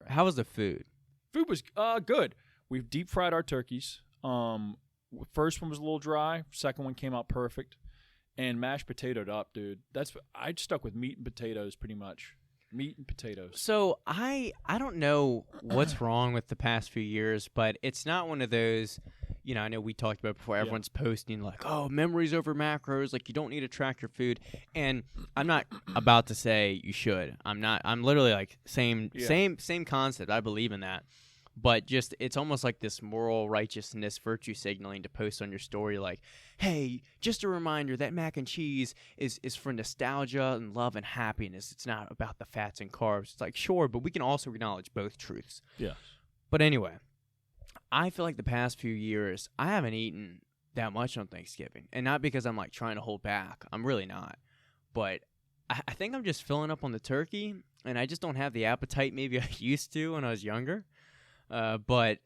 How was the food? Food was good. We've deep fried our turkeys. First one was a little dry. Second one came out perfect. And mashed potatoed up, dude. I stuck with meat and potatoes pretty much. Meat and potatoes. So I don't know what's wrong with the past few years, but it's not one of those, I know we talked about before, everyone's posting like, oh, memories over macros, like you don't need to track your food. And I'm not about to say you should. I'm literally like same concept. I believe in that. But just it's almost like this moral righteousness virtue signaling to post on your story like, hey, just a reminder that mac and cheese is for nostalgia and love and happiness. It's not about the fats and carbs. It's like, sure, but we can also acknowledge both truths. Yeah. But anyway, I feel like the past few years, I haven't eaten that much on Thanksgiving. And not because I'm like trying to hold back. I'm really not. But I think I'm just filling up on the turkey, and I just don't have the appetite maybe I used to when I was younger. But,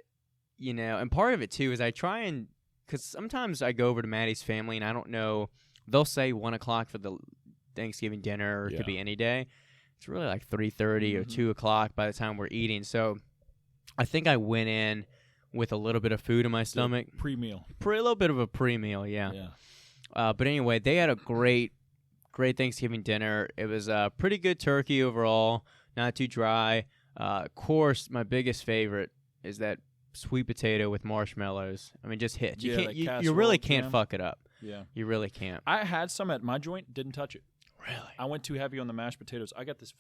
and part of it, too, is I try and – because sometimes I go over to Maddie's family, and I don't know – they'll say 1 o'clock for the Thanksgiving dinner, or it could be any day. It's really like 3:30 or 2 o'clock by the time we're eating. So I think I went in with a little bit of food in my stomach. Pre-meal. A little bit of a pre-meal, yeah. But anyway, they had a great Thanksgiving dinner. It was a pretty good turkey overall, not too dry. Of course, my biggest favorite is that sweet potato with marshmallows. I mean, just hits. You really can't fuck it up. Yeah. You really can't. I had some at my joint, didn't touch it. Really? I went too heavy on the mashed potatoes. I got this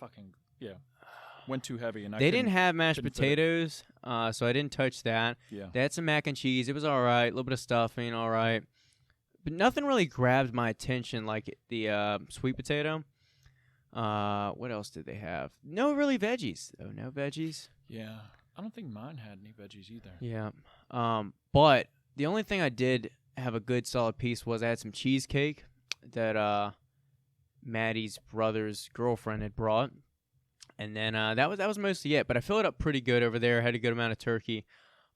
went too heavy. And they didn't have mashed potatoes, so I didn't touch that. Yeah. They had some mac and cheese. It was all right. A little bit of stuffing, all right. But nothing really grabbed my attention like the sweet potato. What else did they have? No really veggies, though. No veggies. Yeah. I don't think mine had any veggies either. Yeah. But the only thing I did have a good solid piece was I had some cheesecake that Maddie's brother's girlfriend had brought. And then that was mostly it. But I filled it up pretty good over there. Had a good amount of turkey,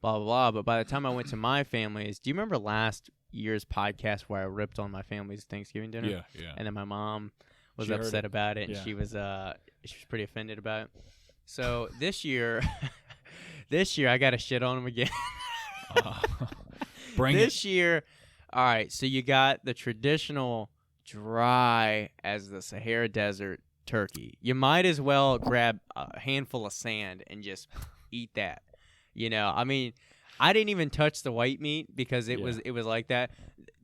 blah, blah, blah. But by the time I went to my family's, do you remember last year's podcast where I ripped on my family's Thanksgiving dinner? Yeah. And then my mom was upset about it, and she was pretty offended about it. So this year I got to shit on them again. This year, all right, so you got the traditional dry as the Sahara Desert turkey. You might as well grab a handful of sand and just eat that. I mean, I didn't even touch the white meat because it was like that.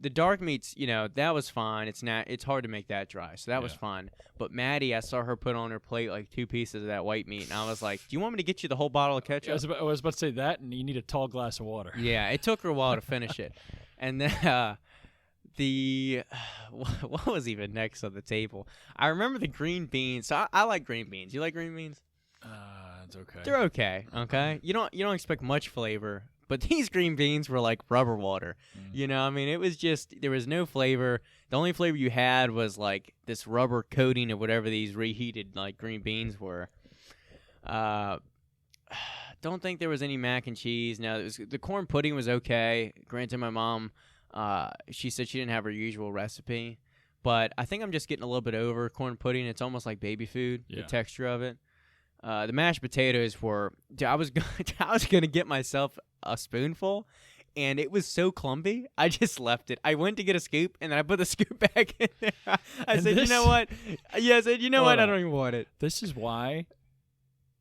The dark meats, that was fine. It's hard to make that dry, so that was fun. But Maddie, I saw her put on her plate like 2 pieces of that white meat, and I was like, "Do you want me to get you the whole bottle of ketchup?" I was about to say that, and you need a tall glass of water. Yeah, it took her a while to finish it, and then what was even next on the table? I remember the green beans. So I like green beans. You like green beans? It's okay. They're okay. Okay, you don't expect much flavor. But these green beans were like rubber water. I mean, it was just, there was no flavor. The only flavor you had was like this rubber coating of whatever these reheated like green beans were. Don't think there was any mac and cheese. No, the corn pudding was okay. Granted, my mom, she said she didn't have her usual recipe. But I think I'm just getting a little bit over corn pudding. It's almost like baby food, the texture of it. The mashed potatoes were, I was going to get myself a spoonful, and it was so clumpy, I just left it. I went to get a scoop, and then I put the scoop back in there. I said, you know what? Yeah, I said, you know what? I don't even want it. This is why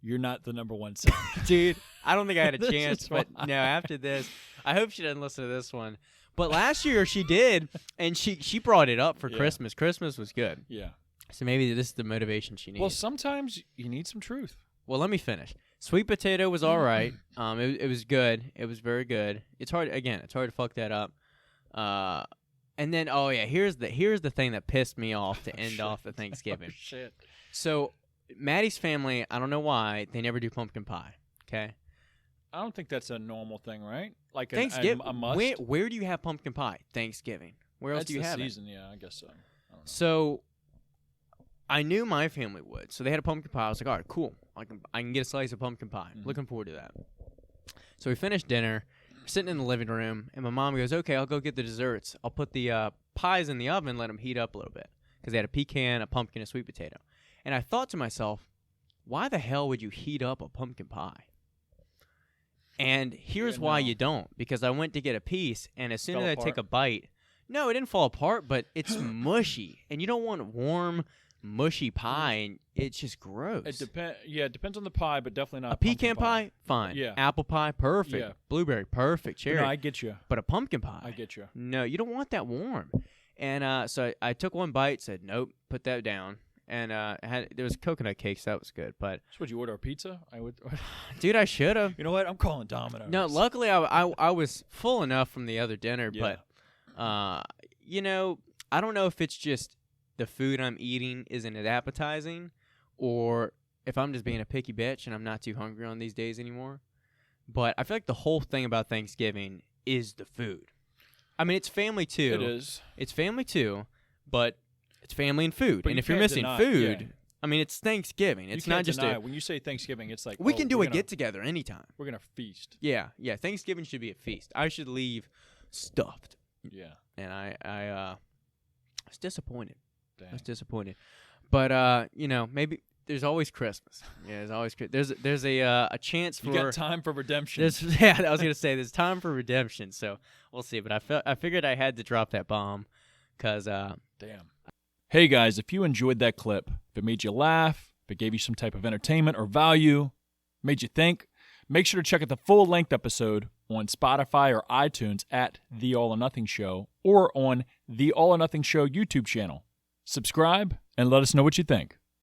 you're not the number one son. Dude, I don't think I had a chance, but no, after this, I hope she doesn't listen to this one. But last year she did, and she brought it up for Christmas. Christmas was good. Yeah. So maybe this is the motivation she needs. Well, sometimes you need some truth. Well, let me finish. Sweet potato was all right. It was good. It was very good. It's hard to fuck that up. And then here's the thing that pissed me off to end off the Thanksgiving. Oh, shit. So Maddie's family, I don't know why, they never do pumpkin pie. Okay. I don't think that's a normal thing, right? Like Thanksgiving. a must. Where do you have pumpkin pie? Thanksgiving. Where else do you have season, it? Yeah, I guess so. I don't know. So I knew my family would. So they had a pumpkin pie. I was like, all right, cool. I can get a slice of pumpkin pie. Looking forward to that. So we finished dinner, sitting in the living room, and my mom goes, okay, I'll go get the desserts. I'll put the pies in the oven, let them heat up a little bit. Because they had a pecan, a pumpkin, a sweet potato. And I thought to myself, why the hell would you heat up a pumpkin pie? And here's Yeah, why no. you don't. Because I went to get a piece, and as soon as Fell I take apart? a bite, no, it didn't fall apart, but it's mushy. And you don't want warm, mushy pie, and it's just gross. It depends on the pie, but definitely not A pecan pumpkin pie, fine. Yeah. Apple pie, perfect. Yeah. Blueberry, perfect. But Cherry. no, I get you. But a pumpkin pie. I get you. No, you don't want that warm. And so I took one bite, said, nope, put that down. And there was coconut cakes. So that was good. But, So would you order a pizza? I would. dude, I should have. You know what? I'm calling Domino's. No, luckily I was full enough from the other dinner. Yeah. But, you know, I don't know if it's just the food I'm eating isn't as appetizing or if I'm just being a picky bitch and I'm not too hungry on these days anymore. But I feel like the whole thing about Thanksgiving is the food. I mean, it's family too. It is. It's family too, but it's family and food. But And you if you're can't missing deny- food, yeah. I mean, it's Thanksgiving. It's You can't not just deny it. When you say Thanksgiving, it's like we can do we're a gonna- get-together anytime. We're gonna feast. Yeah. Thanksgiving should be a feast. I should leave stuffed. Yeah. And I was disappointed. I Dang. was disappointed. But you know, maybe there's always Christmas. Yeah, there's always there's a chance for You got time for redemption. yeah, I was gonna say there's time for redemption. So we'll see. But I figured I had to drop that bomb, cause Damn. Hey guys, if you enjoyed that clip, if it made you laugh, if it gave you some type of entertainment or value, made you think, make sure to check out the full-length episode on Spotify or iTunes at The All or Nothing Show or on The All or Nothing Show YouTube channel. Subscribe and let us know what you think.